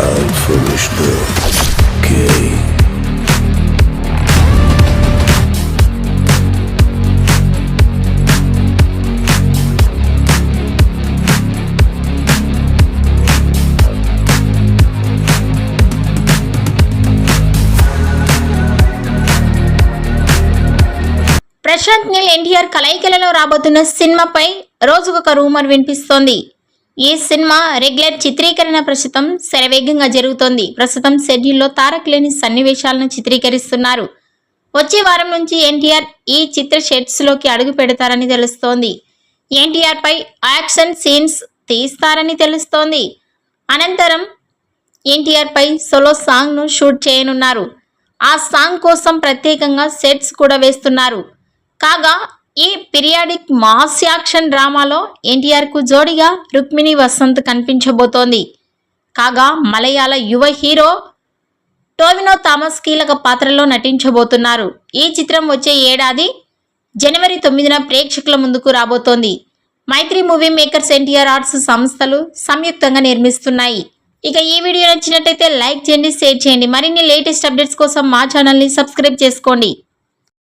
Unfinished game. Prashanth Neel NTR కలయికలలో రాబోతున్న సినిమాపై రోజుకొక రూమర్ వినిపిస్తోంది. ఈ సినిమా రెగ్యులర్ చిత్రీకరణ ప్రస్తుతం శరవేగంగా జరుగుతోంది. ప్రస్తుతం షెడ్యూల్లో తారక్ లేని సన్నివేశాలను చిత్రీకరిస్తున్నారు. వచ్చే వారం నుంచి ఎన్టీఆర్ ఈ చిత్ర షెడ్స్ లోకి అడుగు పెడతారని తెలుస్తోంది. ఎన్టీఆర్ పై యాక్షన్ సీన్స్ తీస్తారని తెలుస్తోంది. అనంతరం ఎన్టీఆర్ పై సోలో సాంగ్ ను షూట్ చేయనున్నారు. ఆ సాంగ్ కోసం ప్రత్యేకంగా సెట్స్ కూడా వేస్తున్నారు. కాగా ఈ పీరియాడిక్ మాస్ యాక్షన్ డ్రామాలో ఎన్టీఆర్ కు జోడిగా రుక్మిణి వసంత్ కనిపించబోతోంది. కాగా మలయాళ యువ హీరో టోవినో థామస్ కీలక పాత్రలో నటించబోతున్నారు. ఈ చిత్రం వచ్చే ఏడాది జనవరి 9న ప్రేక్షకుల ముందుకు రాబోతోంది. మైత్రి మూవీ మేకర్స్ ఎన్టీఆర్ ఆర్ట్స్ సంస్థలు సంయుక్తంగా నిర్మిస్తున్నాయి. ఇక ఈ వీడియో నచ్చినట్టయితే లైక్ చేయండి, షేర్ చేయండి. మరిన్ని లేటెస్ట్ అప్డేట్స్ కోసం మా ఛానల్ని సబ్స్క్రైబ్ చేసుకోండి.